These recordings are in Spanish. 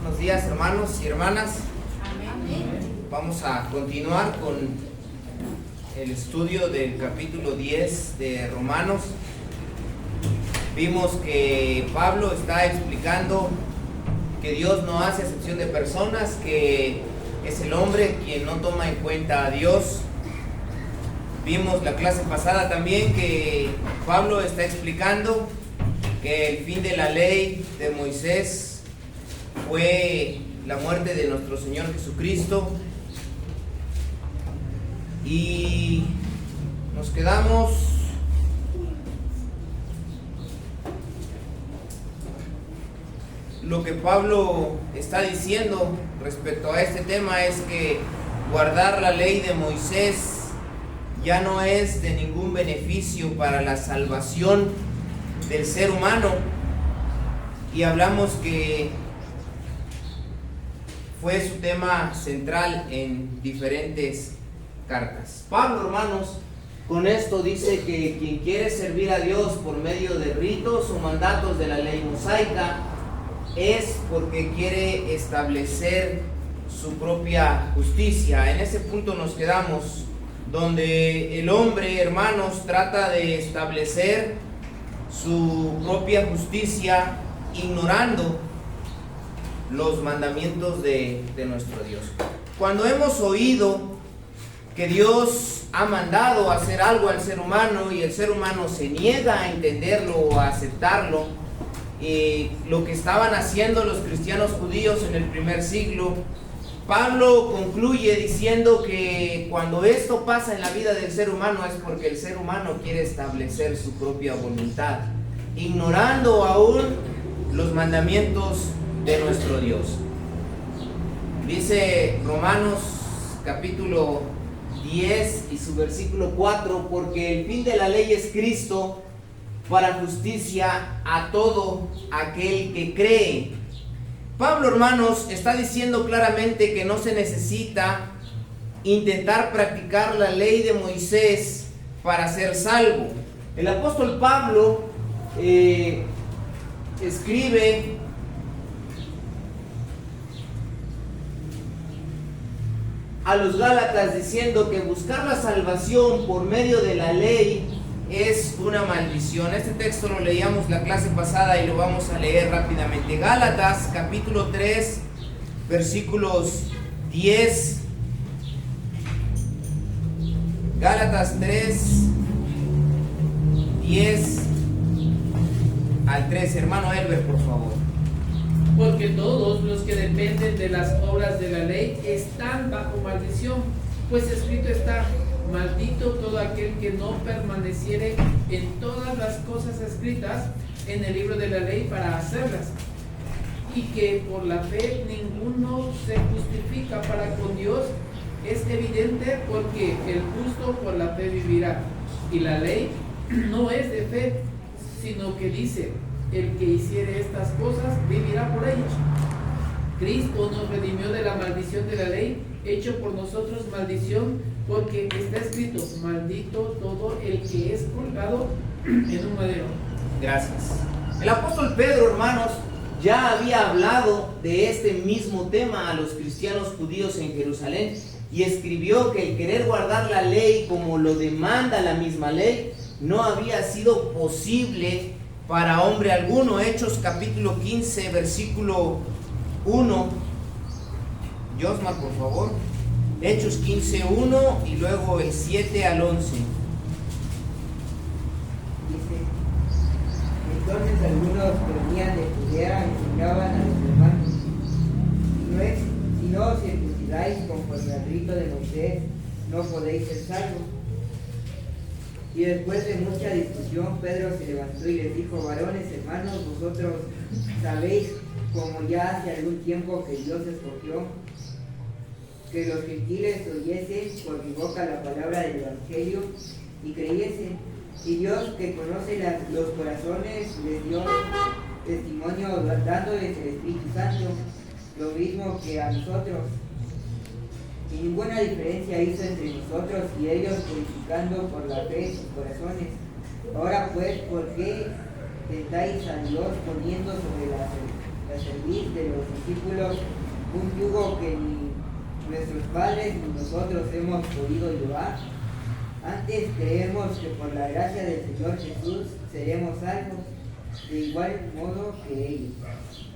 Buenos días, hermanos y hermanas. Amén. Vamos a continuar con el estudio del capítulo 10 de Romanos. Vimos que Pablo está explicando que Dios no hace acepción de personas, que es el hombre quien no toma en cuenta a Dios. Vimos la clase pasada también que Pablo está explicando que el fin de la ley de Moisés fue la muerte de nuestro Señor Jesucristo. Y nos quedamos lo que Pablo está diciendo respecto a este tema es que guardar la ley de Moisés ya no es de ningún beneficio para la salvación del ser humano. Y hablamos que fue su tema central en diferentes cartas. Pablo, hermanos, con esto dice que quien quiere servir a Dios por medio de ritos o mandatos de la ley mosaica es porque quiere establecer su propia justicia. En ese punto nos quedamos, donde el hombre, hermanos, trata de establecer su propia justicia ignorando los mandamientos de nuestro Dios. Cuando hemos oído que Dios ha mandado hacer algo al ser humano y el ser humano se niega a entenderlo o a aceptarlo, lo que estaban haciendo los cristianos judíos en el primer siglo, Pablo concluye diciendo que cuando esto pasa en la vida del ser humano es porque el ser humano quiere establecer su propia voluntad, ignorando aún los mandamientos de nuestro Dios. Dice Romanos capítulo 10 y su versículo 4, porque el fin de la ley es Cristo para justicia a todo aquel que cree. Pablo, hermanos, está diciendo claramente que no se necesita intentar practicar la ley de Moisés para ser salvo. El apóstol Pablo escribe a los Gálatas diciendo que buscar la salvación por medio de la ley es una maldición. Este texto lo leíamos la clase pasada y lo vamos a leer rápidamente. Gálatas capítulo 3 versículos 10. Gálatas 3 10 al 13. Hermano Elber, por favor. Porque todos los que dependen de las obras de la ley están bajo maldición, pues escrito está: maldito todo aquel que no permaneciere en todas las cosas escritas en el libro de la ley para hacerlas. Y que por la fe ninguno se justifica para con Dios es evidente, porque el justo por la fe vivirá. Y la ley no es de fe, sino que dice: el que hiciere estas cosas vivirá por ellas. Cristo nos redimió de la maldición de la ley, hecho por nosotros maldición, porque está escrito: maldito todo el que es colgado en un madero. Gracias. El apóstol Pedro, hermanos, ya había hablado de este mismo tema a los cristianos judíos en Jerusalén y escribió que el querer guardar la ley como lo demanda la misma ley no había sido posible para hombre alguno. Hechos capítulo 15 versículo 1. Josmar, por favor. Hechos 15:1 y luego el 7 al 11. Dice: entonces algunos que venían de Judea enseñaban a los hermanos: si no os circuncidáis conforme al rito de Moisés, no podéis ser salvos. Y después de mucha discusión, Pedro se levantó y les dijo: varones, hermanos, vosotros sabéis, como ya hace algún tiempo, que Dios escogió que los gentiles oyesen por mi boca la palabra del Evangelio y creyesen. Y Dios, que conoce los corazones, les dio testimonio dándoles el Espíritu Santo, lo mismo que a nosotros. Y ninguna diferencia hizo entre nosotros y ellos, purificando por la fe sus corazones. Ahora pues, ¿por qué tentáis a Dios poniendo sobre la cerviz de los discípulos un yugo que ni nuestros padres ni nosotros hemos podido llevar? Antes creemos que por la gracia del Señor Jesús seremos salvos, de igual modo que ellos.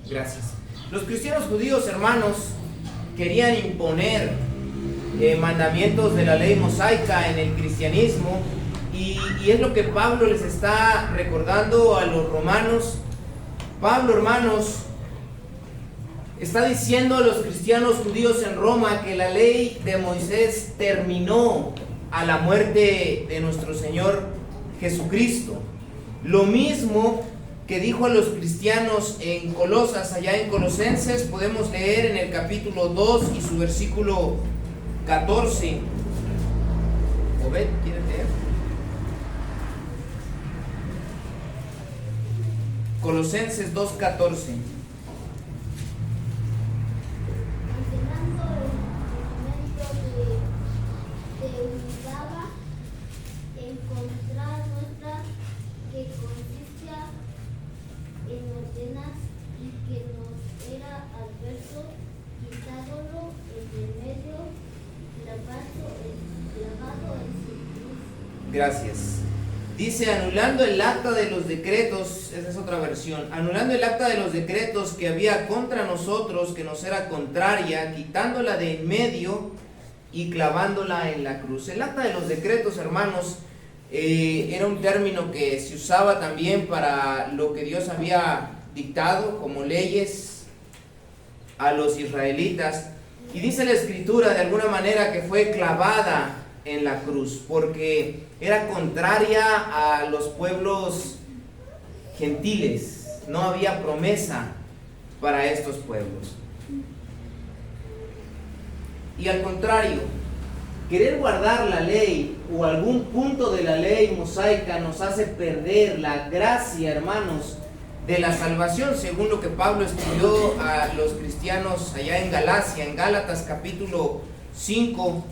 Gracias. Los cristianos judíos, hermanos, querían imponer mandamientos de la ley mosaica en el cristianismo, y es lo que Pablo les está recordando a los romanos. Pablo, hermanos, está diciendo a los cristianos judíos en Roma que la ley de Moisés terminó a la muerte de nuestro Señor Jesucristo. Lo mismo que dijo a los cristianos en Colosas, allá en Colosenses, podemos leer en el capítulo 2 y su versículo 14. Obed, ¿quieres leer? Colosenses 2:14. Gracias. Dice, anulando el acta de los decretos, esa es otra versión, anulando el acta de los decretos que había contra nosotros, que nos era contraria, quitándola de en medio y clavándola en la cruz. El acta de los decretos, hermanos, era un término que se usaba también para lo que Dios había dictado como leyes a los israelitas. Y dice la Escritura de alguna manera que fue clavada en la cruz, porque era contraria a los pueblos gentiles. No había promesa para estos pueblos. Y al contrario, querer guardar la ley o algún punto de la ley mosaica nos hace perder la gracia, hermanos, de la salvación, según lo que Pablo escribió a los cristianos allá en Galacia, en Gálatas capítulo 5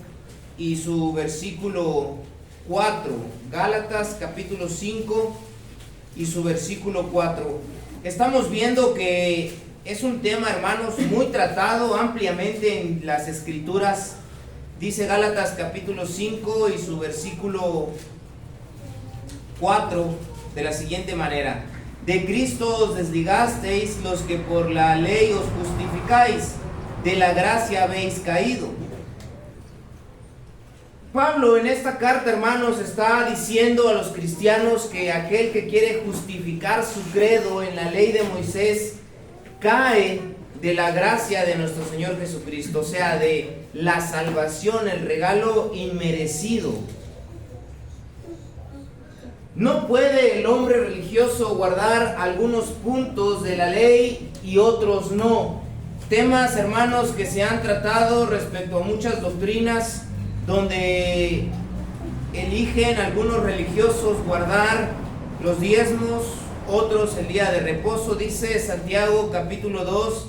y su versículo 4. Gálatas capítulo 5 y su versículo 4. Estamos viendo que es un tema, hermanos, muy tratado ampliamente en las Escrituras. Dice Gálatas capítulo 5 y su versículo 4 de la siguiente manera: de Cristo os desligasteis los que por la ley os justificáis, de la gracia habéis caído. Pablo en esta carta, hermanos, está diciendo a los cristianos que aquel que quiere justificar su credo en la ley de Moisés cae de la gracia de nuestro Señor Jesucristo, o sea, de la salvación, el regalo inmerecido. No puede el hombre religioso guardar algunos puntos de la ley y otros no. Temas, hermanos, que se han tratado respecto a muchas doctrinas, donde eligen algunos religiosos guardar los diezmos, otros el día de reposo. Dice Santiago capítulo 2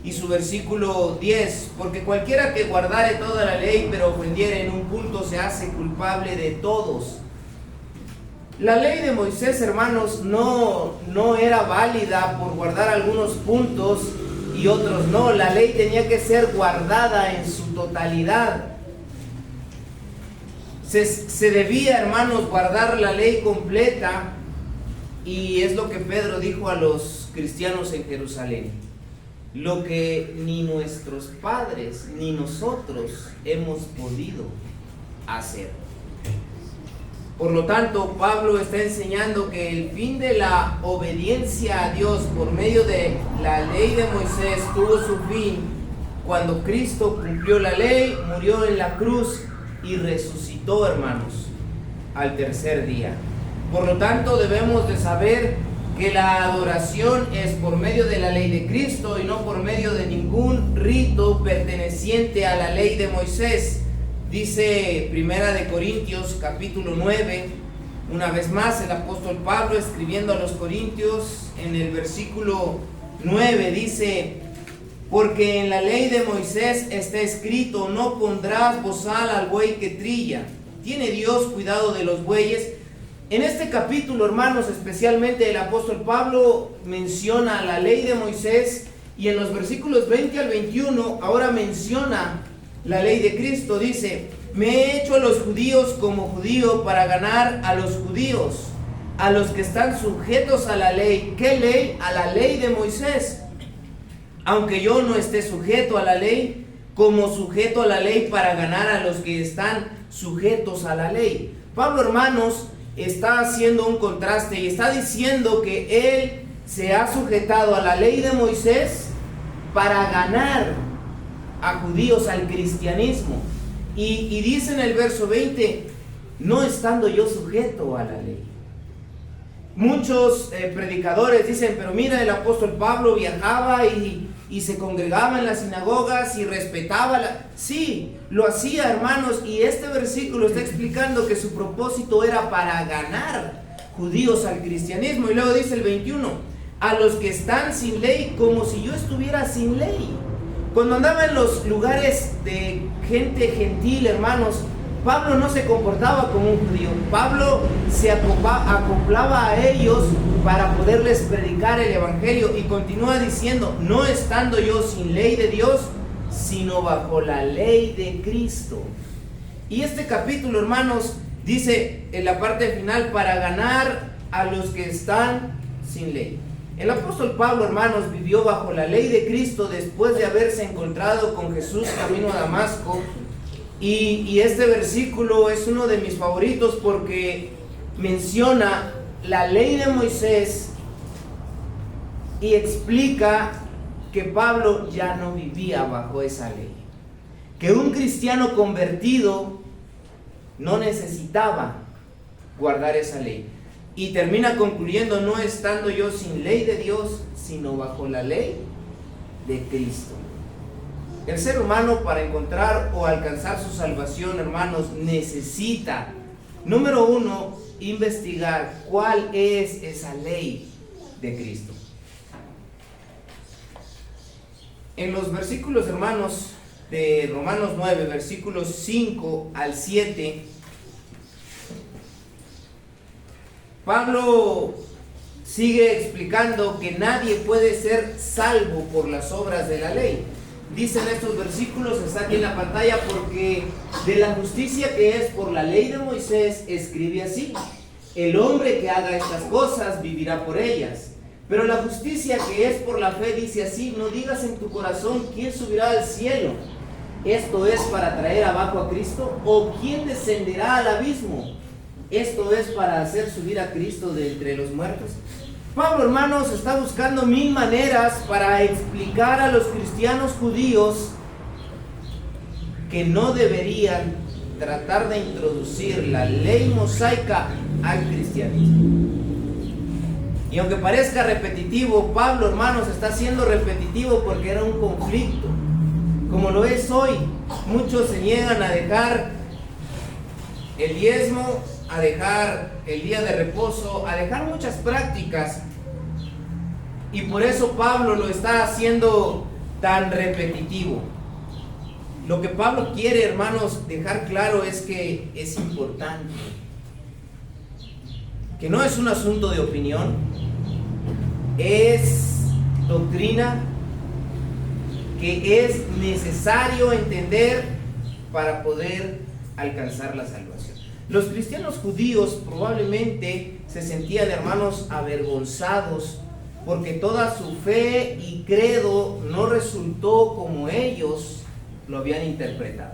y su versículo 10, porque cualquiera que guardare toda la ley pero ofendiere en un punto se hace culpable de todos. La ley de Moisés, hermanos, no era válida por guardar algunos puntos y otros no. La ley tenía que ser guardada en su totalidad. Se debía, hermanos, guardar la ley completa, y es lo que Pedro dijo a los cristianos en Jerusalén: lo que ni nuestros padres ni nosotros hemos podido hacer. Por lo tanto, Pablo está enseñando que el fin de la obediencia a Dios por medio de la ley de Moisés tuvo su fin cuando Cristo cumplió la ley, murió en la cruz y resucitó, hermanos, al tercer día. Por lo tanto, debemos de saber que la adoración es por medio de la ley de Cristo y no por medio de ningún rito perteneciente a la ley de Moisés. Dice Primera de Corintios capítulo 9, una vez más el apóstol Pablo escribiendo a los Corintios en el versículo 9 dice: porque en la ley de Moisés está escrito: no pondrás bozal al buey que trilla. ¿Tiene Dios cuidado de los bueyes? En este capítulo, hermanos, especialmente el apóstol Pablo menciona la ley de Moisés, y en los versículos 20 al 21 ahora menciona la ley de Cristo. Dice: me he hecho a los judíos como judío para ganar a los judíos, a los que están sujetos a la ley. ¿Qué ley? A la ley de Moisés. Aunque yo no esté sujeto a la ley, como sujeto a la ley para ganar a los que están sujetos a la ley. Pablo, hermanos, está haciendo un contraste y está diciendo que él se ha sujetado a la ley de Moisés para ganar a judíos al cristianismo. Y dice en el verso 20: no estando yo sujeto a la ley. Muchos predicadores dicen: pero mira, el apóstol Pablo viajaba y se congregaba en las sinagogas y respetaba Sí, lo hacía, hermanos, y este versículo está explicando que su propósito era para ganar judíos al cristianismo. Y luego dice el 21: a los que están sin ley, como si yo estuviera sin ley. Cuando andaba en los lugares de gente gentil, hermanos, Pablo no se comportaba como un judío. Pablo se acoplaba a ellos para poderles predicar el evangelio, y continúa diciendo: no estando yo sin ley de Dios, sino bajo la ley de Cristo. Y este capítulo, hermanos, dice en la parte final: para ganar a los que están sin ley. El apóstol Pablo, hermanos, vivió bajo la ley de Cristo después de haberse encontrado con Jesús camino a Damasco. Y este versículo es uno de mis favoritos porque menciona la ley de Moisés y explica que Pablo ya no vivía bajo esa ley, que un cristiano convertido no necesitaba guardar esa ley. Y termina concluyendo: no estando yo sin ley de Dios, sino bajo la ley de Cristo. El ser humano, para encontrar o alcanzar su salvación, hermanos, necesita, número uno, investigar cuál es esa ley de Cristo. En los versículos, hermanos, de Romanos 9, versículos 5 al 7, Pablo sigue explicando que nadie puede ser salvo por las obras de la ley. Dicen estos versículos, está aquí en la pantalla: porque de la justicia que es por la ley de Moisés, escribe así: el hombre que haga estas cosas vivirá por ellas. Pero la justicia que es por la fe dice así: no digas en tu corazón: ¿quién subirá al cielo? Esto es para traer abajo a Cristo. ¿O quién descenderá al abismo? Esto es para hacer subir a Cristo de entre los muertos. Pablo, hermanos, está buscando mil maneras para explicar a los cristianos judíos que no deberían tratar de introducir la ley mosaica al cristianismo. Y aunque parezca repetitivo, Pablo, hermanos, está siendo repetitivo porque era un conflicto, como lo es hoy. Muchos se niegan a dejar el diezmo, a dejar el día de reposo, a dejar muchas prácticas, y por eso Pablo lo está haciendo tan repetitivo. Lo que Pablo quiere, hermanos, dejar claro es que es importante, que no es un asunto de opinión, es doctrina que es necesario entender para poder alcanzar la salvación. Los cristianos judíos probablemente se sentían, hermanos, avergonzados porque toda su fe y credo no resultó como ellos lo habían interpretado.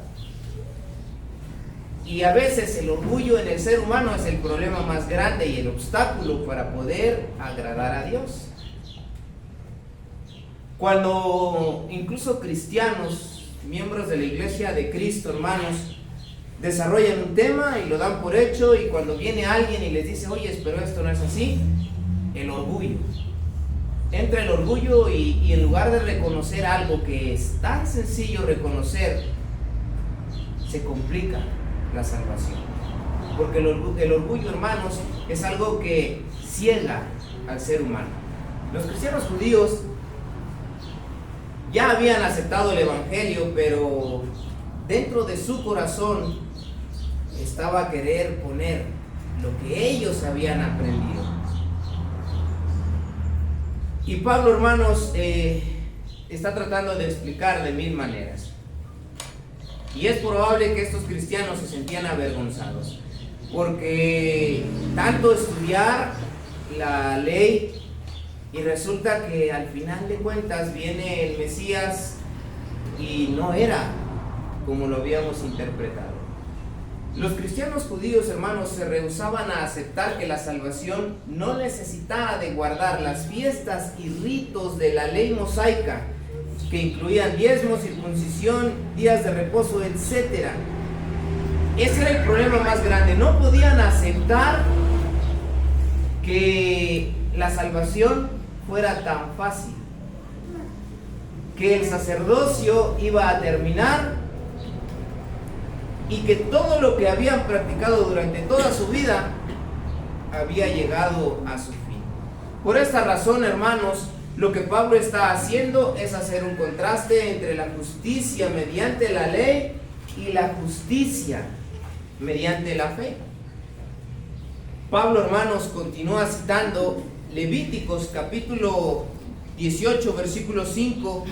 Y a veces el orgullo en el ser humano es el problema más grande y el obstáculo para poder agradar a Dios. Cuando incluso cristianos, miembros de la iglesia de Cristo, hermanos, desarrollan un tema y lo dan por hecho, y cuando viene alguien y les dice: oye, pero esto no es así, el orgullo. Entra el orgullo y en lugar de reconocer algo que es tan sencillo reconocer, se complica la salvación. Porque el orgullo, hermanos, es algo que ciega al ser humano. Los cristianos judíos ya habían aceptado el evangelio, pero dentro de su corazón estaba a querer poner lo que ellos habían aprendido. Y Pablo, hermanos, está tratando de explicar de mil maneras. Y es probable que estos cristianos se sentían avergonzados, porque tanto estudiar la ley, y resulta que al final de cuentas viene el Mesías y no era como lo habíamos interpretado. Los cristianos judíos, hermanos, se rehusaban a aceptar que la salvación no necesitaba de guardar las fiestas y ritos de la ley mosaica, que incluían diezmos, circuncisión, días de reposo, etc. Ese era el problema más grande. No podían aceptar que la salvación fuera tan fácil, que el sacerdocio iba a terminar y que todo lo que habían practicado durante toda su vida había llegado a su fin. Por esta razón, hermanos, lo que Pablo está haciendo es hacer un contraste entre la justicia mediante la ley y la justicia mediante la fe. Pablo, hermanos, continúa citando Levíticos capítulo 18, versículo 5,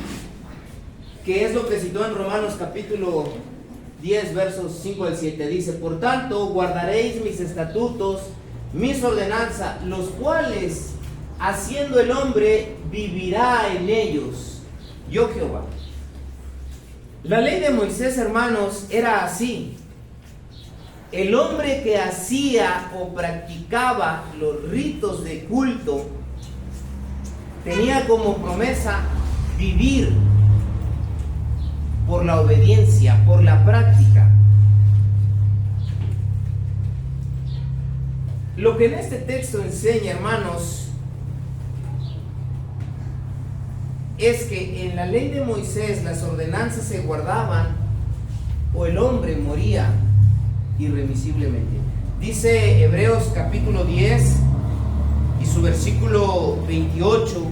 que es lo que citó en Romanos capítulo 10, versos 5 al 7. Dice: por tanto, guardaréis mis estatutos, mis ordenanzas, los cuales, haciendo el hombre, vivirá en ellos, yo Jehová. La ley de Moisés, hermanos, era así. El hombre que hacía o practicaba los ritos de culto tenía como promesa vivir por la obediencia, por la práctica. Lo que en este texto enseña, hermanos, es que en la ley de Moisés las ordenanzas se guardaban o el hombre moría irremisiblemente. Dice Hebreos capítulo 10 y su versículo 28: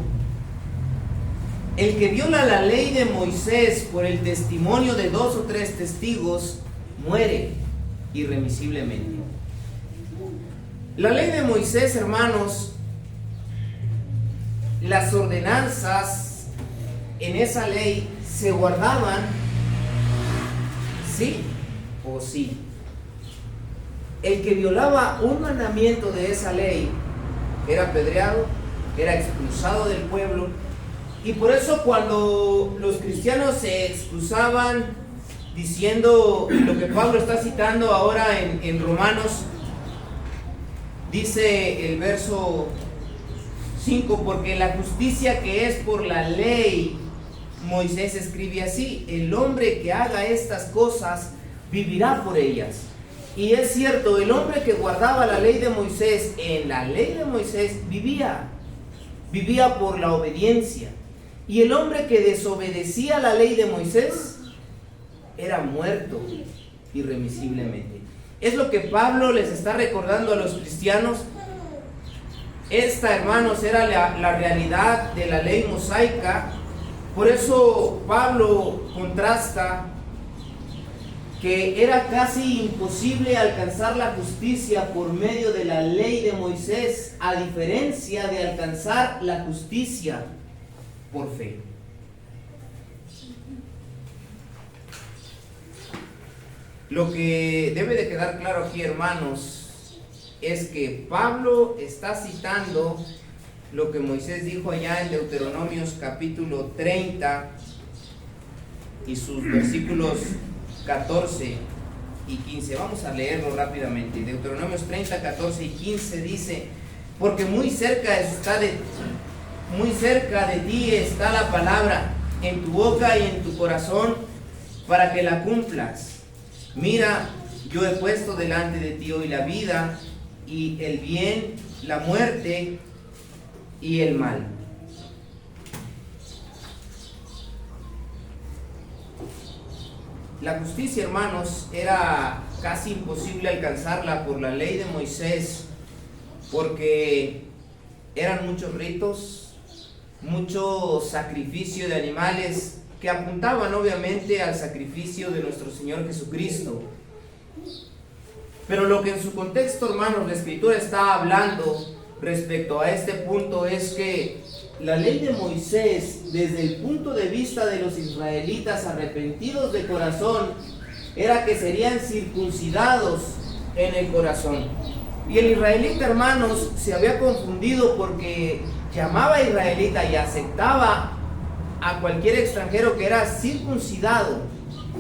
el que viola la ley de Moisés por el testimonio de 2 o 3 testigos muere irremisiblemente. La ley de Moisés, hermanos, las ordenanzas en esa ley se guardaban sí o sí. El que violaba un mandamiento de esa ley era apedreado, era expulsado del pueblo. Y por eso cuando los cristianos se excusaban diciendo lo que Pablo está citando ahora en Romanos, dice el verso 5: porque la justicia que es por la ley, Moisés escribe así: el hombre que haga estas cosas vivirá por ellas. Y es cierto, el hombre que guardaba la ley de Moisés, en la ley de Moisés vivía por la obediencia. Y el hombre que desobedecía la ley de Moisés era muerto irremisiblemente. Es lo que Pablo les está recordando a los cristianos. Esta, hermanos, era la realidad de la ley mosaica. Por eso Pablo contrasta que era casi imposible alcanzar la justicia por medio de la ley de Moisés, a diferencia de alcanzar la justicia por fe. Lo que debe de quedar claro aquí, hermanos, es que Pablo está citando lo que Moisés dijo allá en Deuteronomios capítulo 30 y sus versículos 14 y 15. Vamos a leerlo rápidamente. Deuteronomios 30, 14 y 15 dice: porque muy cerca de ti está la palabra, en tu boca y en tu corazón, para que la cumplas. Mira, yo he puesto delante de ti hoy la vida y el bien, la muerte y el mal. La justicia, hermanos, era casi imposible alcanzarla por la ley de Moisés, porque eran muchos ritos, mucho sacrificio de animales que apuntaban obviamente al sacrificio de nuestro Señor Jesucristo. Pero lo que en su contexto, hermanos, la Escritura está hablando respecto a este punto es que la ley de Moisés, desde el punto de vista de los israelitas arrepentidos de corazón, era que serían circuncidados en el corazón. Y el israelita, hermanos, se había confundido porque llamaba israelita y aceptaba a cualquier extranjero que era circuncidado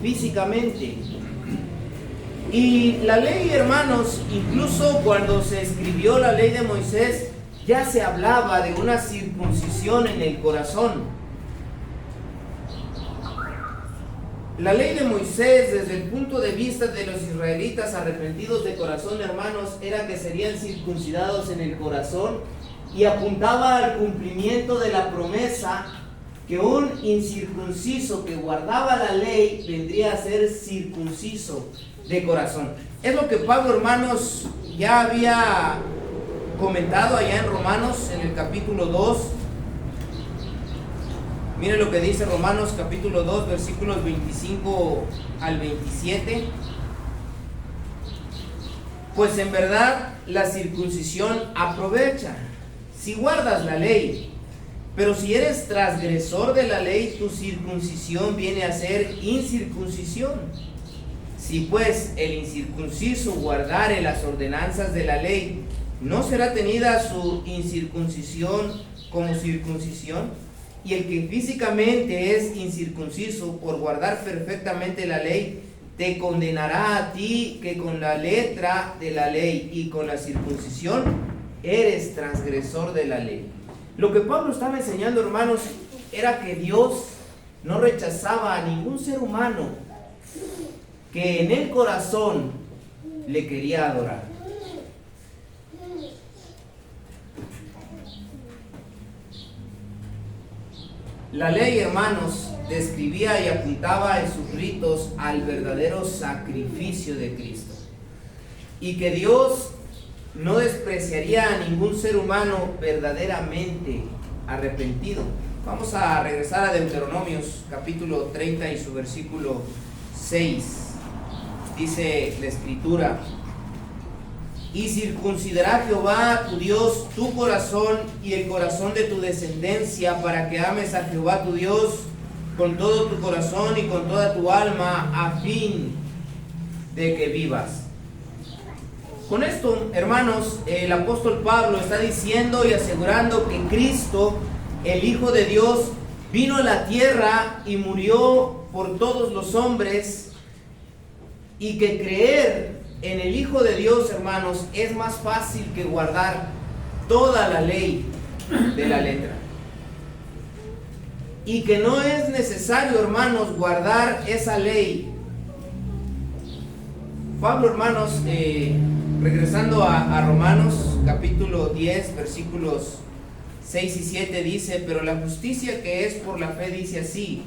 físicamente. Y la ley, hermanos, incluso cuando se escribió la ley de Moisés, ya se hablaba de una circuncisión en el corazón. La ley de Moisés, desde el punto de vista de los israelitas arrepentidos de corazón, hermanos, era que serían circuncidados en el corazón y apuntaba al cumplimiento de la promesa que un incircunciso que guardaba la ley vendría a ser circunciso de corazón. Es lo que Pablo, hermanos, ya había comentado allá en Romanos, en el capítulo 2. Miren lo que dice Romanos capítulo 2, versículos 25 al 27. Pues en verdad la circuncisión aprovecha si guardas la ley. Pero si eres transgresor de la ley, tu circuncisión viene a ser incircuncisión. Si pues el incircunciso guardare las ordenanzas de la ley, ¿no será tenida su incircuncisión como circuncisión? Y el que físicamente es incircunciso por guardar perfectamente la ley, te condenará a ti que con la letra de la ley y con la circuncisión eres transgresor de la ley. Lo que Pablo estaba enseñando, hermanos, era que Dios no rechazaba a ningún ser humano que en el corazón le quería adorar. La ley, hermanos, describía y apuntaba en sus ritos al verdadero sacrificio de Cristo, y que Dios no despreciaría a ningún ser humano verdaderamente arrepentido. Vamos a regresar a Deuteronomios capítulo 30 y su versículo 6. Dice la Escritura: y circuncidará Jehová tu Dios tu corazón y el corazón de tu descendencia, para que ames a Jehová tu Dios con todo tu corazón y con toda tu alma, a fin de que vivas. Con esto, hermanos, el apóstol Pablo está diciendo y asegurando que Cristo, el Hijo de Dios, vino a la tierra y murió por todos los hombres, y que creer en el Hijo de Dios, hermanos, es más fácil que guardar toda la ley de la letra. Y que no es necesario, hermanos, guardar esa ley. Pablo, hermanos, regresando a Romanos capítulo 10, versículos 6 y 7, dice: pero la justicia que es por la fe dice así: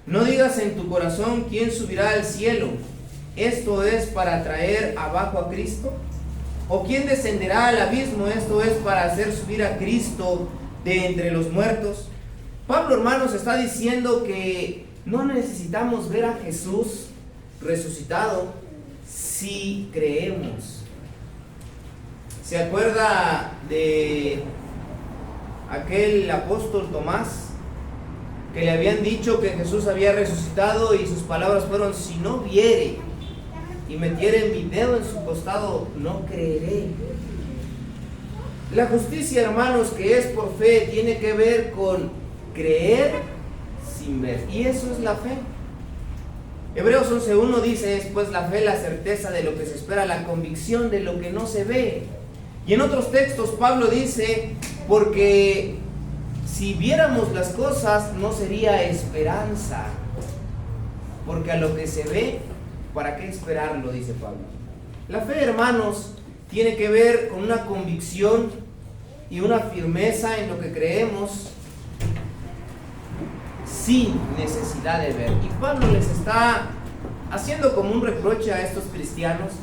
no digas en tu corazón quién subirá al cielo, esto es para traer abajo a Cristo, o quién descenderá al abismo, esto es para hacer subir a Cristo de entre los muertos. Pablo, hermanos, está diciendo que no necesitamos ver a Jesús resucitado si creemos. ¿Se acuerda de aquel apóstol Tomás que le habían dicho que Jesús había resucitado, y sus palabras fueron: si no viere y metiere mi dedo en su costado, no creeré? La justicia, hermanos, que es por fe, tiene que ver con creer sin ver, y eso es la fe. Hebreos 11:1 dice: es pues la fe la certeza de lo que se espera, la convicción de lo que no se ve. Y en otros textos Pablo dice: porque si viéramos las cosas no sería esperanza, porque a lo que se ve, ¿para qué esperarlo?, dice Pablo. La fe, hermanos, tiene que ver con una convicción y una firmeza en lo que creemos, sin necesidad de ver. Y Pablo les está haciendo como un reproche a estos cristianos: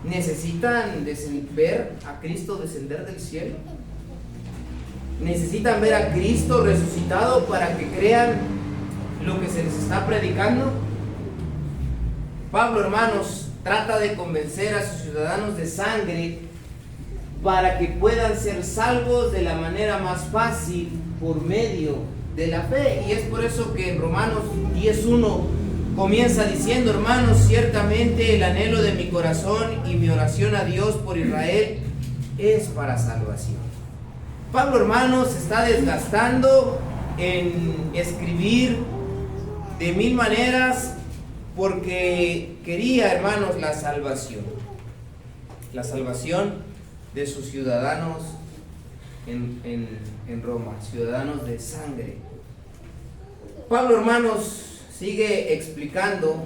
¿necesitan ver a Cristo descender del cielo? ¿Necesitan ver a Cristo resucitado para que crean lo que se les está predicando? Pablo, hermanos, trata de convencer a sus ciudadanos de sangre para que puedan ser salvos de la manera más fácil por medio de la fe. Y es por eso que en Romanos 10:1 comienza diciendo: hermanos, ciertamente el anhelo de mi corazón y mi oración a Dios por Israel es para salvación. Pablo, hermanos, se está desgastando en escribir de mil maneras porque quería, hermanos, la salvación de sus ciudadanos en Roma, ciudadanos de sangre. Pablo, hermanos, sigue explicando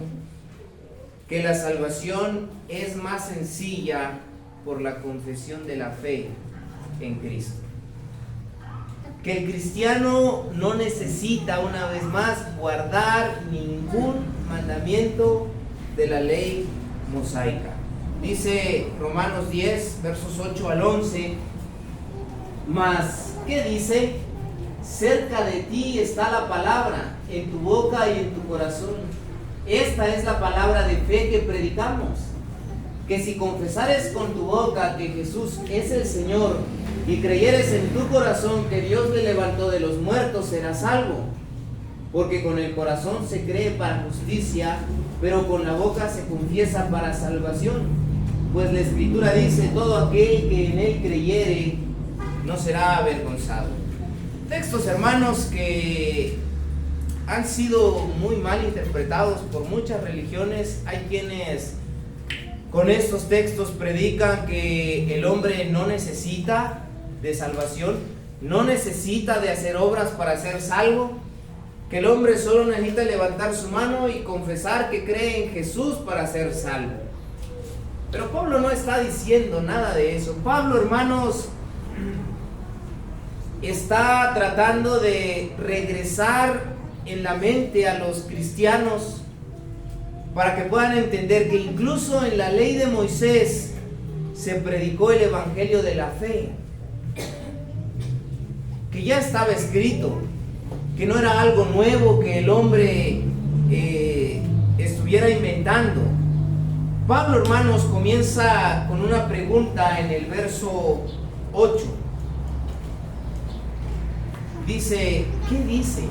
que la salvación es más sencilla por la confesión de la fe en Cristo. Que el cristiano no necesita, una vez más, guardar ningún mandamiento de la ley mosaica. Dice Romanos 10, versos 8 al 11, mas, ¿qué dice? Cerca de ti está la palabra, en tu boca y en tu corazón. Esta es la palabra de fe que predicamos, que si confesares con tu boca que Jesús es el Señor y creyeres en tu corazón que Dios le levantó de los muertos, serás salvo. Porque con el corazón se cree para justicia, pero con la boca se confiesa para salvación. Pues la Escritura dice: todo aquel que en él creyere no será avergonzado. Textos, hermanos, que han sido muy mal interpretados por muchas religiones. Hay quienes con estos textos predican que el hombre no necesita de salvación, no necesita de hacer obras para ser salvo, que el hombre solo necesita levantar su mano y confesar que cree en Jesús para ser salvo. Pero Pablo no está diciendo nada de eso. Pablo, hermanos, está tratando de regresar en la mente a los cristianos para que puedan entender que incluso en la ley de Moisés se predicó el evangelio de la fe, que ya estaba escrito, que no era algo nuevo que el hombre estuviera inventando. Pablo, hermanos, comienza con una pregunta en el verso 8. Dice: ¿qué dice?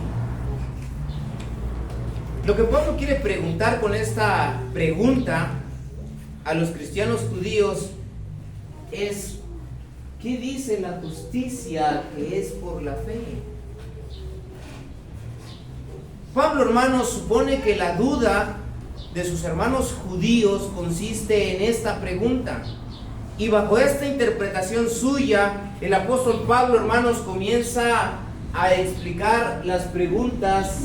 Lo que Pablo quiere preguntar con esta pregunta a los cristianos judíos es: ¿qué dice la justicia que es por la fe? Pablo, hermanos, supone que la duda de sus hermanos judíos consiste en esta pregunta. Y bajo esta interpretación suya, el apóstol Pablo, hermanos, comienza a explicar las preguntas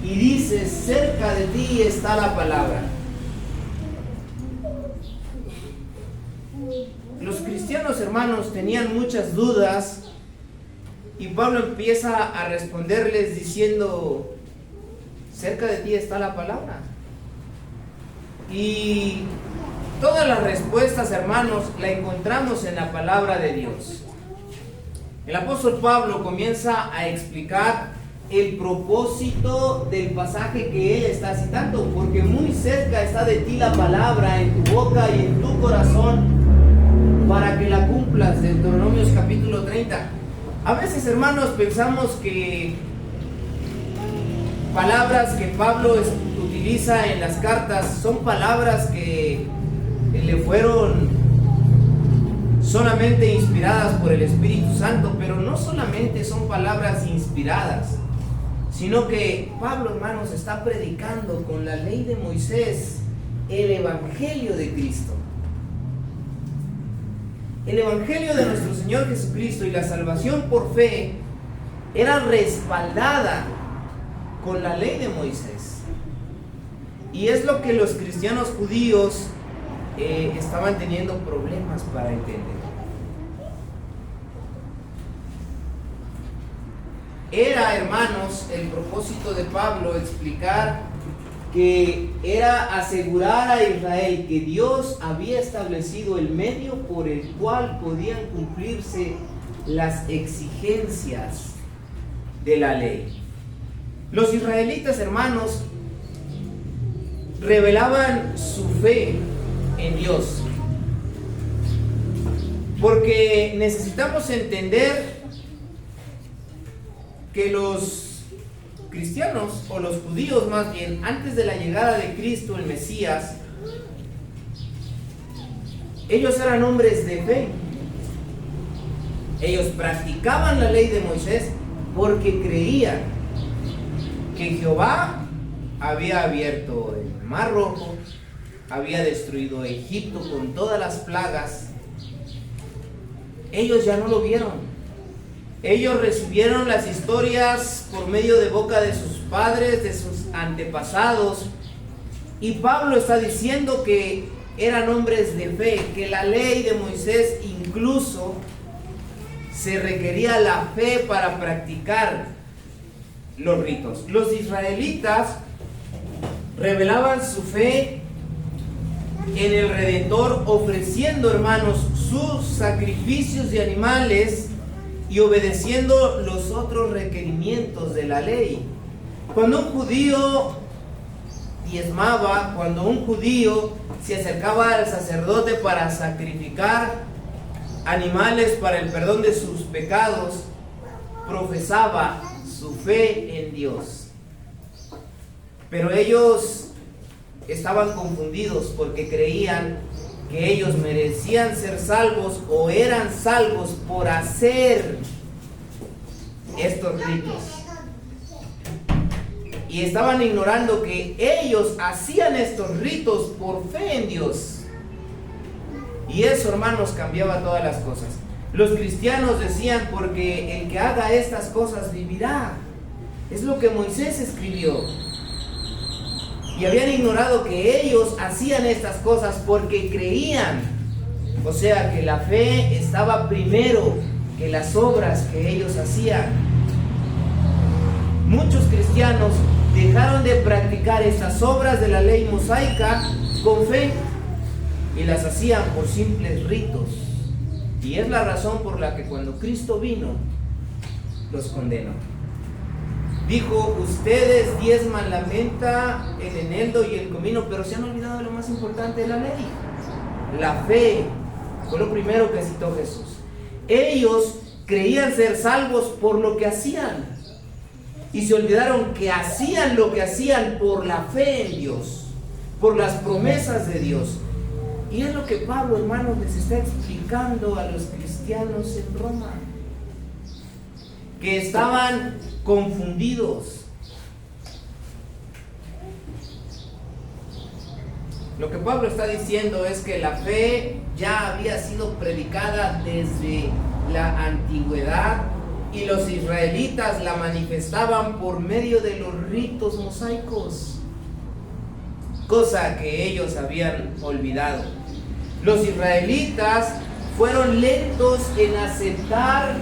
y dice: cerca de ti está la palabra. Los cristianos, hermanos, tenían muchas dudas y Pablo empieza a responderles diciendo: cerca de ti está la palabra. Y todas las respuestas, hermanos, la encontramos en la palabra de Dios. El apóstol Pablo comienza a explicar el propósito del pasaje que él está citando, porque muy cerca está de ti la palabra, en tu boca y en tu corazón, para que la cumplas. Deuteronomios capítulo 30. A veces, hermanos, pensamos que palabras que Pablo utiliza en las cartas son palabras que le fueron solamente inspiradas por el Espíritu Santo, pero no solamente son palabras inspiradas, sino que Pablo, hermanos, está predicando con la ley de Moisés el evangelio de Cristo. El evangelio de nuestro Señor Jesucristo y la salvación por fe era respaldada con la ley de Moisés. Y es lo que los cristianos judíos estaban teniendo problemas para entender. Era, hermanos, el propósito de Pablo explicar que era asegurar a Israel que Dios había establecido el medio por el cual podían cumplirse las exigencias de la ley. Los israelitas, hermanos, revelaban su fe en Dios. Porque necesitamos entender que los cristianos, o los judíos más bien, antes de la llegada de Cristo, el Mesías, ellos eran hombres de fe. Ellos practicaban la ley de Moisés porque creían que Jehová había abierto el Mar Rojo, había destruido Egipto con todas las plagas. Ellos ya no lo vieron. Ellos recibieron las historias por medio de boca de sus padres, de sus antepasados. Y Pablo está diciendo que eran hombres de fe, que la ley de Moisés incluso se requería la fe para practicar los ritos. Los israelitas revelaban su fe en el Redentor, ofreciendo, hermanos, sus sacrificios de animales y obedeciendo los otros requerimientos de la ley. Cuando un judío diezmaba, cuando un judío se acercaba al sacerdote para sacrificar animales para el perdón de sus pecados, profesaba su fe en Dios. Pero ellos estaban confundidos porque creían que ellos merecían ser salvos o eran salvos por hacer estos ritos. Y estaban ignorando que ellos hacían estos ritos por fe en Dios. Y eso, hermanos, cambiaba todas las cosas. Los cristianos decían, porque el que haga estas cosas vivirá. Es lo que Moisés escribió. Y habían ignorado que ellos hacían estas cosas porque creían. O sea, que la fe estaba primero que las obras que ellos hacían. Muchos cristianos dejaron de practicar estas obras de la ley mosaica con fe y las hacían por simples ritos. Y es la razón por la que cuando Cristo vino, los condenó. Dijo, ustedes diezman la menta, el eneldo y el comino, pero se han olvidado de lo más importante de la ley. La fe fue lo primero que citó Jesús. Ellos creían ser salvos por lo que hacían. Y se olvidaron que hacían lo que hacían por la fe en Dios, por las promesas de Dios. Y es lo que Pablo, hermanos, les está explicando a los cristianos en Roma, que estaban confundidos. Lo que Pablo está diciendo es que la fe ya había sido predicada desde la antigüedad y los israelitas la manifestaban por medio de los ritos mosaicos, cosa que ellos habían olvidado. Los israelitas fueron lentos en aceptar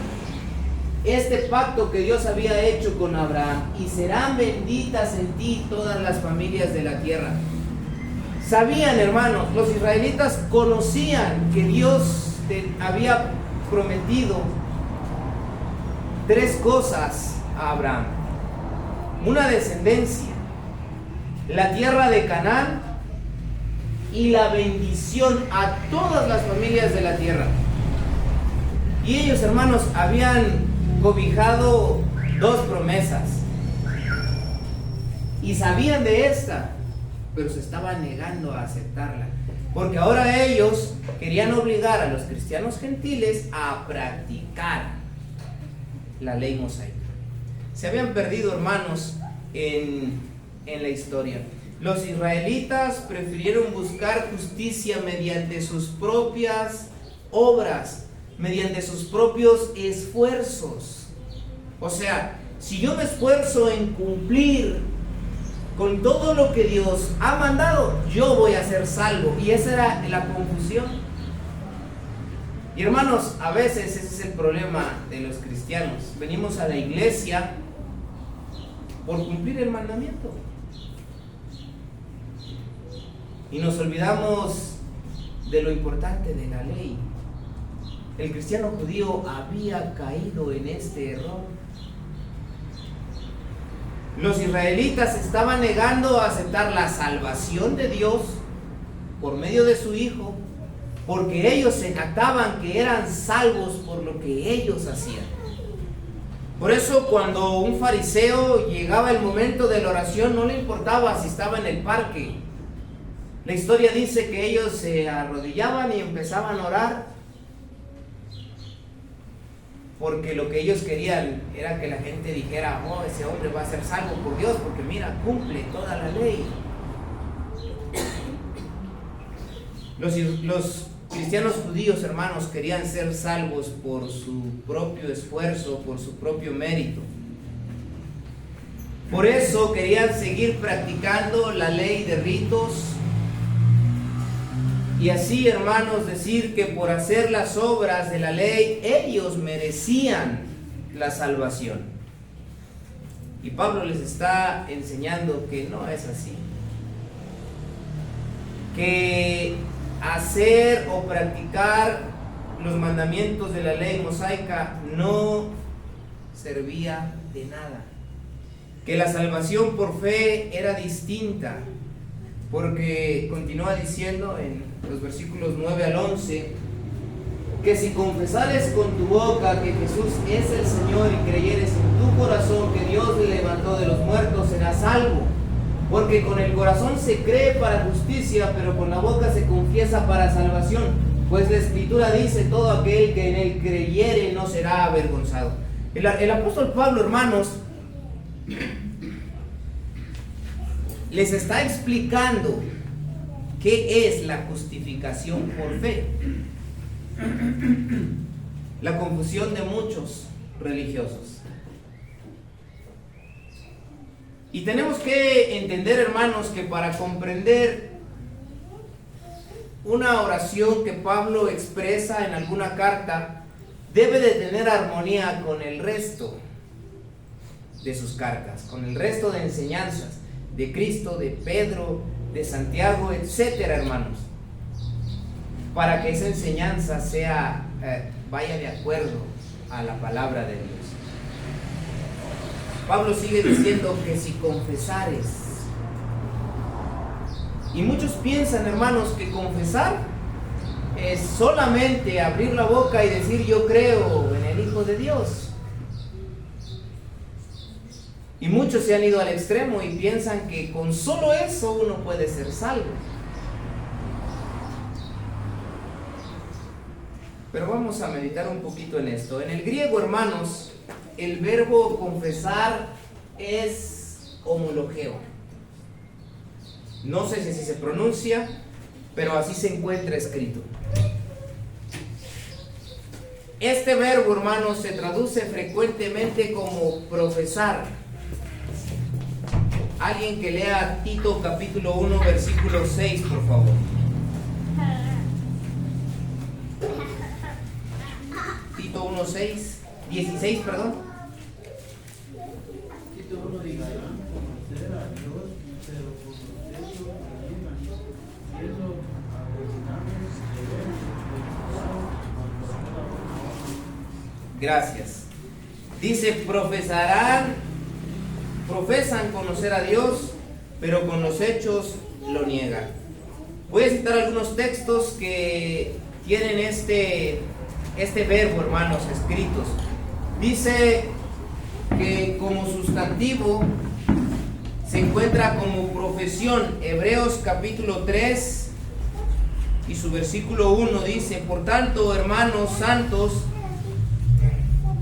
este pacto que Dios había hecho con Abraham: y serán benditas en ti todas las familias de la tierra. Sabían, hermanos, los israelitas conocían que Dios había prometido tres cosas a Abraham: una descendencia, la tierra de Canaán y la bendición a todas las familias de la tierra. Y ellos, hermanos, habían cobijado dos promesas y sabían de esta, pero se estaban negando a aceptarla, porque ahora ellos querían obligar a los cristianos gentiles a practicar la ley mosaica. Se habían perdido, hermanos, en la historia. Los israelitas prefirieron buscar justicia mediante sus propias obras, mediante sus propios esfuerzos. O sea, si yo me esfuerzo en cumplir con todo lo que Dios ha mandado, yo voy a ser salvo. Y esa era la confusión. Y hermanos, a veces ese es el problema de los cristianos. Venimos a la iglesia por cumplir el mandamiento y nos olvidamos de lo importante de la ley. El cristiano judío había caído en este error. Los israelitas estaban negando a aceptar la salvación de Dios por medio de su Hijo, porque ellos se jactaban que eran salvos por lo que ellos hacían. Por eso cuando un fariseo llegaba el momento de la oración, no le importaba si estaba en el parque. La historia dice que ellos se arrodillaban y empezaban a orar, porque lo que ellos querían era que la gente dijera: oh, ese hombre va a ser salvo por Dios, porque mira, cumple toda la ley. Los cristianos judíos, hermanos, querían ser salvos por su propio esfuerzo, por su propio mérito. Por eso querían seguir practicando la ley de ritos, y así, hermanos, decir que por hacer las obras de la ley ellos merecían la salvación. Y Pablo les está enseñando que no es así, que hacer o practicar los mandamientos de la ley mosaica no servía de nada, que la salvación por fe era distinta, porque continúa diciendo en los versículos 9 al 11 que si confesares con tu boca que Jesús es el Señor y creyeres en tu corazón que Dios le levantó de los muertos, serás salvo. Porque con el corazón se cree para justicia, pero con la boca se confiesa para salvación. Pues la Escritura dice: todo aquel que en él creyere no será avergonzado. El apóstol Pablo, hermanos, les está explicando qué es la justificación por fe. La confusión de muchos religiosos. Y tenemos que entender, hermanos, que para comprender una oración que Pablo expresa en alguna carta, debe de tener armonía con el resto de sus cartas, con el resto de enseñanzas de Cristo, de Pedro, de Santiago, etcétera, hermanos, para que esa enseñanza vaya de acuerdo a la palabra de Dios. Pablo sigue diciendo que si confesares, y muchos piensan, hermanos, que confesar es solamente abrir la boca y decir: yo creo en el Hijo de Dios. Y muchos se han ido al extremo y piensan que con solo eso uno puede ser salvo. Pero vamos a meditar un poquito en esto. En el griego, hermanos, el verbo confesar es homologeo. No sé si se pronuncia, pero así se encuentra escrito. Este verbo, hermanos, se traduce frecuentemente como profesar. Alguien que lea Tito capítulo 1, versículo 6, por favor. Tito 1, 16, perdón. Tito 1 dice: conocer a Dios, pero por los hechos también, siendo abominables de ver el Gracias. Dice: profesan conocer a Dios, pero con los hechos lo niegan. Voy a citar algunos textos que tienen este verbo, hermanos, escritos. Dice que como sustantivo se encuentra como profesión. Hebreos capítulo 3 y su versículo 1 dice: por tanto, hermanos santos,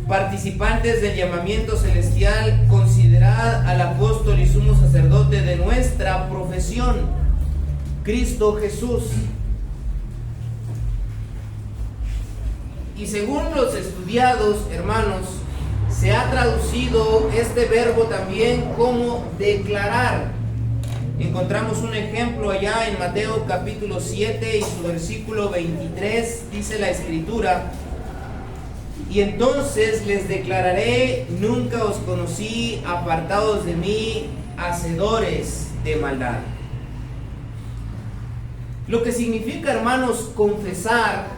participantes del llamamiento celestial, considerad al apóstol y sumo sacerdote de nuestra profesión, Cristo Jesús. Y según los estudiados, hermanos, se ha traducido este verbo también como declarar. Encontramos un ejemplo allá en Mateo capítulo 7 y su versículo 23, dice la Escritura: y entonces les declararé: nunca os conocí, apartados de mí, hacedores de maldad. Lo que significa, hermanos, confesar,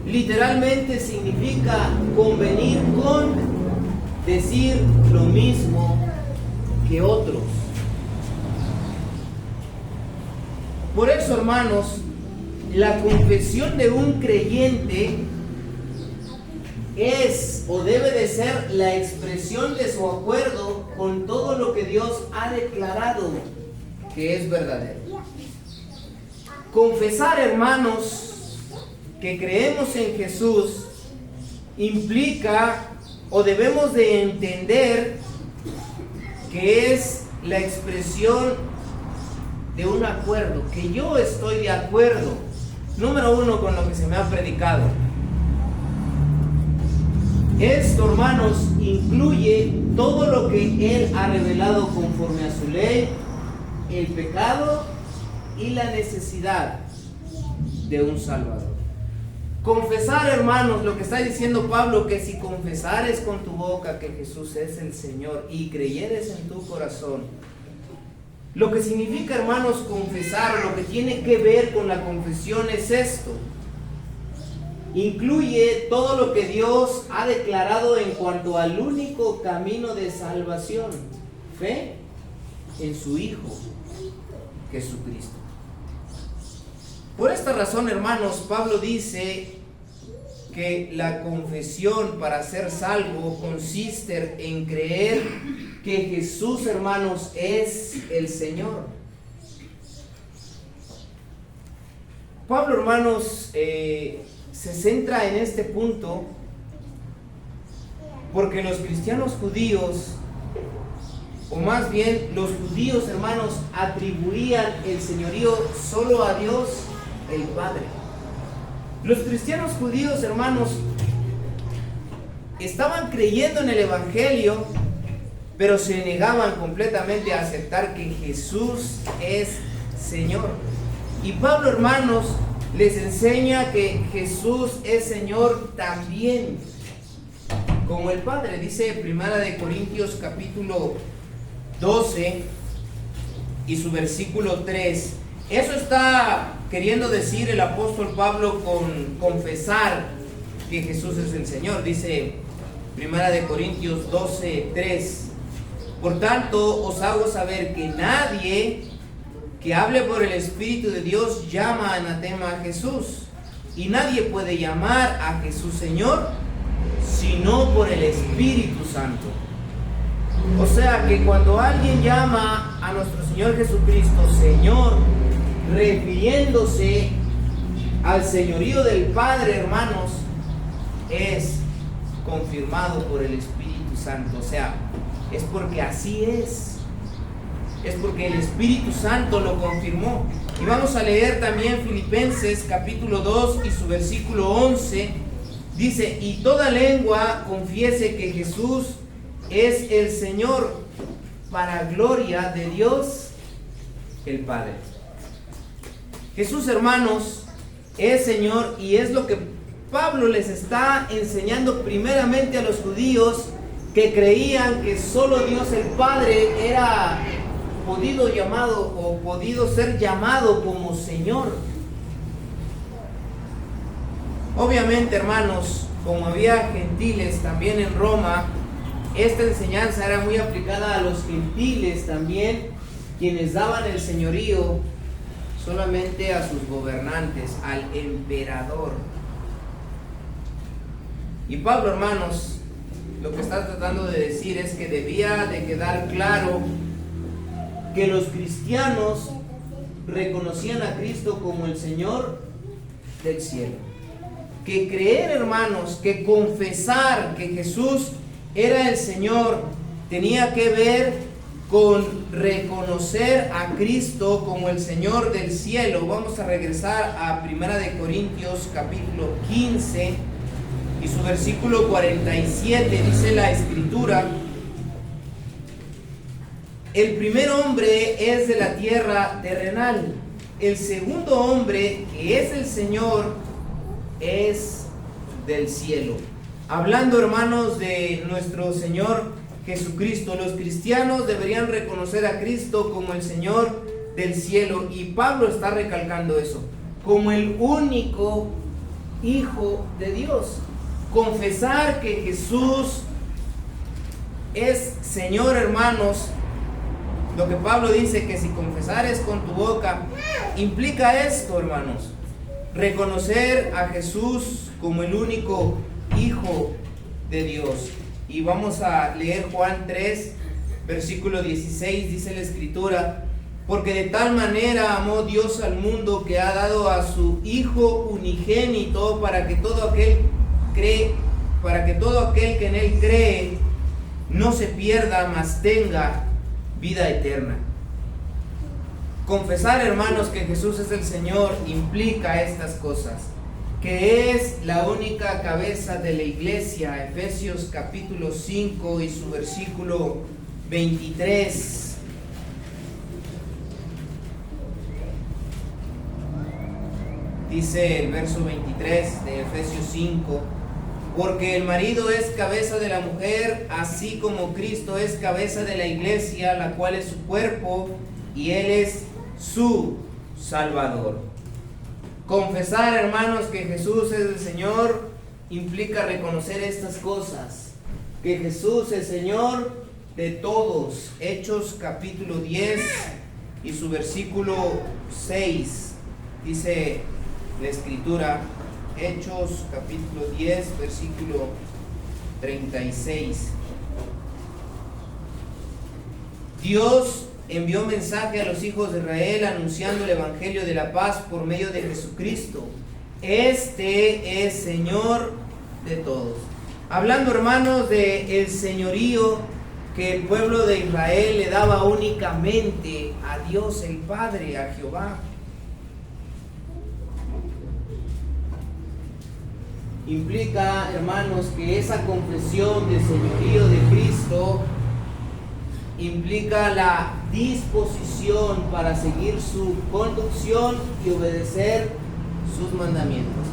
literalmente significa convenir con, decir lo mismo que otros. Por eso, hermanos, la confesión de un creyente es o debe de ser la expresión de su acuerdo con todo lo que Dios ha declarado que es verdadero. Confesar, hermanos, que creemos en Jesús implica o debemos de entender que es la expresión de un acuerdo, que yo estoy de acuerdo, número uno, con lo que se me ha predicado. Esto, hermanos, incluye todo lo que Él ha revelado conforme a su ley, el pecado y la necesidad de un Salvador. Confesar, hermanos, lo que está diciendo Pablo, que si confesares con tu boca que Jesús es el Señor y creyeres en tu corazón, lo que significa, hermanos, confesar, lo que tiene que ver con la confesión es esto. Incluye todo lo que Dios ha declarado en cuanto al único camino de salvación: fe en su Hijo Jesucristo. Por esta razón, hermanos, Pablo dice que la confesión para ser salvo consiste en creer que Jesús, hermanos, es el Señor. Pablo, hermanos, se centra en este punto porque los cristianos judíos, o más bien los judíos, hermanos, atribuían el señorío solo a Dios el Padre. Los cristianos judíos, hermanos, estaban creyendo en el Evangelio, pero se negaban completamente a aceptar que Jesús es Señor. Y Pablo, hermanos, les enseña que Jesús es Señor también como el Padre. Dice 1 Corintios capítulo 12 y su versículo 3. Eso está queriendo decir el apóstol Pablo con confesar que Jesús es el Señor. Dice 1 Corintios 12, 3. Por tanto, os hago saber que nadie que hable por el Espíritu de Dios llama anatema a Jesús, y nadie puede llamar a Jesús Señor sino por el Espíritu Santo. O sea que cuando alguien llama a nuestro Señor Jesucristo Señor, refiriéndose al señorío del Padre, hermanos, es confirmado por el Espíritu Santo. O sea, es porque así es porque el Espíritu Santo lo confirmó. Y vamos a leer también Filipenses capítulo 2 y su versículo 11. Dice: y toda lengua confiese que Jesús es el Señor, para gloria de Dios el Padre. Jesús, hermanos, es Señor, y es lo que Pablo les está enseñando primeramente a los judíos que creían que solo Dios el Padre era podido ser llamado como Señor. Obviamente, hermanos, como había gentiles también en Roma, esta enseñanza era muy aplicada a los gentiles también, quienes daban el señorío solamente a sus gobernantes, al emperador. Y Pablo, hermanos, lo que está tratando de decir es que debía de quedar claro que los cristianos reconocían a Cristo como el Señor del cielo. Que creer, hermanos, que confesar que Jesús era el Señor tenía que ver con reconocer a Cristo como el Señor del cielo. Vamos a regresar a 1 Corintios capítulo 15 y su versículo 47. Dice la Escritura: el primer hombre es de la tierra terrenal, el segundo hombre, que es el Señor, es del cielo. Hablando, hermanos, de nuestro Señor Jesucristo, los cristianos deberían reconocer a Cristo como el Señor del cielo, y Pablo está recalcando eso, como el único Hijo de Dios. Confesar que Jesús es Señor, hermanos, Lo que Pablo dice que si confesares con tu boca, implica esto, hermanos: reconocer a Jesús como el único Hijo de Dios. Y vamos a leer Juan 3, versículo 16, dice la Escritura: porque de tal manera amó Dios al mundo que ha dado a su Hijo unigénito para que todo aquel que en él cree no se pierda, mas tenga vida eterna. Confesar, hermanos, que Jesús es el Señor implica estas cosas, que es la única cabeza de la iglesia. Efesios capítulo 5 y su versículo 23. Dice el verso 23 de Efesios 5: porque el marido es cabeza de la mujer, así como Cristo es cabeza de la iglesia, la cual es su cuerpo, y Él es su Salvador. Confesar, hermanos, que Jesús es el Señor implica reconocer estas cosas: que Jesús es Señor de todos. Hechos capítulo 10 y su versículo 6, dice la Escritura, Hechos capítulo 10, versículo 36. Dios envió mensaje a los hijos de Israel anunciando el evangelio de la paz por medio de Jesucristo. Este es Señor de todos. Hablando, hermanos, de el señorío que el pueblo de Israel le daba únicamente a Dios el Padre, a Jehová. Implica, hermanos, que esa confesión del señorío de Cristo implica la disposición para seguir su conducción y obedecer sus mandamientos.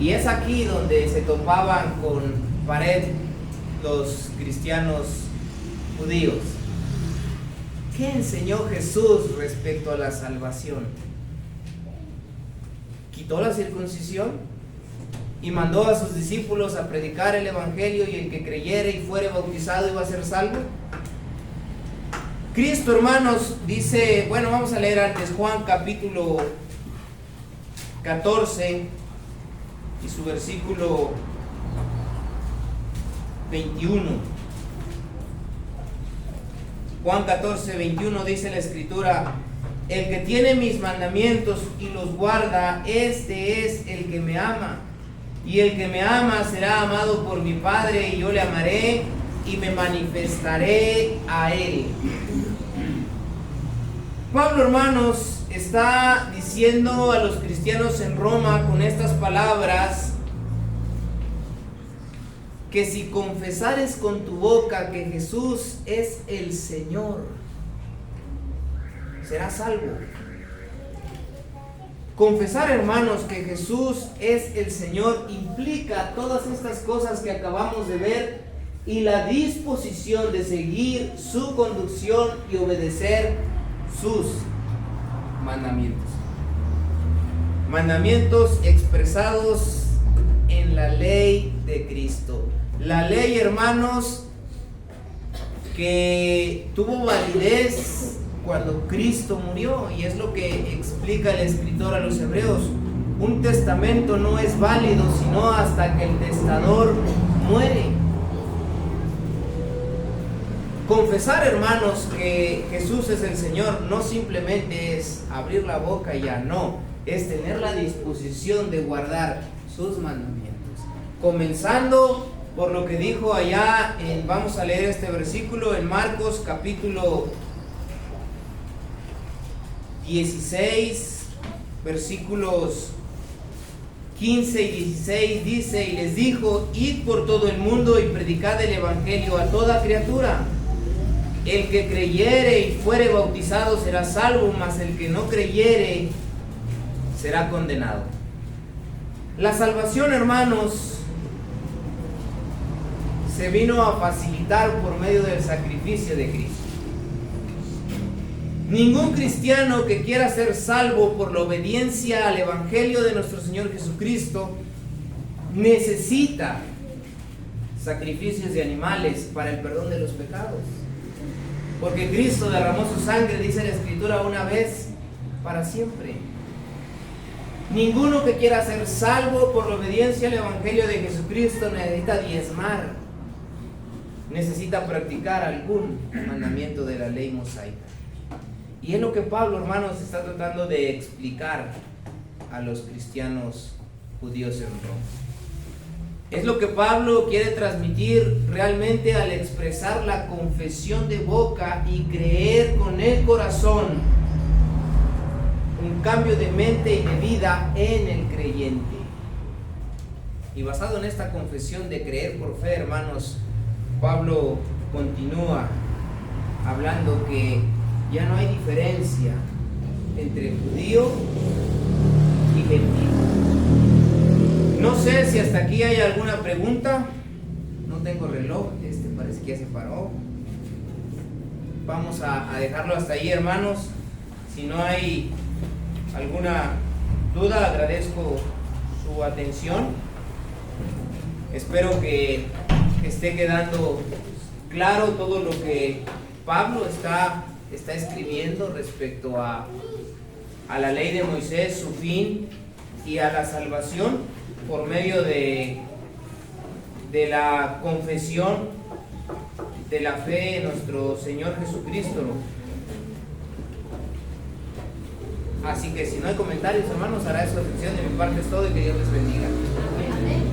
Y es aquí donde se topaban con pared los cristianos judíos. ¿Qué enseñó Jesús respecto a la salvación? ¿Quitó la circuncisión y mandó a sus discípulos a predicar el evangelio, y el que creyere y fuere bautizado iba a ser salvo? Cristo, hermanos, dice, bueno, vamos a leer antes Juan capítulo 14 y su versículo 21. Juan 14, 21 dice la Escritura: el que tiene mis mandamientos y los guarda, este es el que me ama. Y el que me ama será amado por mi Padre, y yo le amaré y me manifestaré a él. Pablo, hermanos, está diciendo a los cristianos en Roma con estas palabras que si confesares con tu boca que Jesús es el Señor, serás salvo. Confesar, hermanos, que Jesús es el Señor implica todas estas cosas que acabamos de ver y la disposición de seguir su conducción y obedecer sus mandamientos. Mandamientos expresados en la ley de Cristo. La ley, hermanos, que tuvo validez cuando Cristo murió, y es lo que explica el escritor a los Hebreos. Un testamento no es válido sino hasta que el testador muere. Confesar, hermanos, que Jesús es el Señor no simplemente es abrir la boca y ya, no, es tener la disposición de guardar sus mandamientos, comenzando por lo que dijo allá vamos a leer este versículo en Marcos capítulo 16, versículos 15 y 16, dice: y les dijo: id por todo el mundo y predicad el evangelio a toda criatura. El que creyere y fuere bautizado será salvo, mas el que no creyere será condenado. La salvación, hermanos, se vino a facilitar por medio del sacrificio de Cristo. Ningún cristiano que quiera ser salvo por la obediencia al evangelio de nuestro Señor Jesucristo necesita sacrificios de animales para el perdón de los pecados. Porque Cristo derramó su sangre, dice la Escritura, una vez para siempre. Ninguno que quiera ser salvo por la obediencia al Evangelio de Jesucristo necesita diezmar, necesita practicar algún mandamiento de la ley mosaica. Y es lo que Pablo, hermanos, está tratando de explicar a los cristianos judíos en Roma. Es lo que Pablo quiere transmitir realmente al expresar la confesión de boca y creer con el corazón un cambio de mente y de vida en el creyente. Y basado en esta confesión de creer por fe, hermanos, Pablo continúa hablando que ya no hay diferencia entre judío y gentil. No sé si hasta aquí hay alguna pregunta. No tengo reloj, parece que ya se paró. Vamos a dejarlo hasta ahí, hermanos. Si no hay alguna duda, agradezco su atención. Espero que esté quedando claro todo lo que Pablo está escribiendo respecto a la ley de Moisés, su fin y a la salvación por medio de la confesión de la fe en nuestro Señor Jesucristo. Así que si no hay comentarios, hermanos, agradezco la atención. De mi parte es todo y que Dios les bendiga. Amén.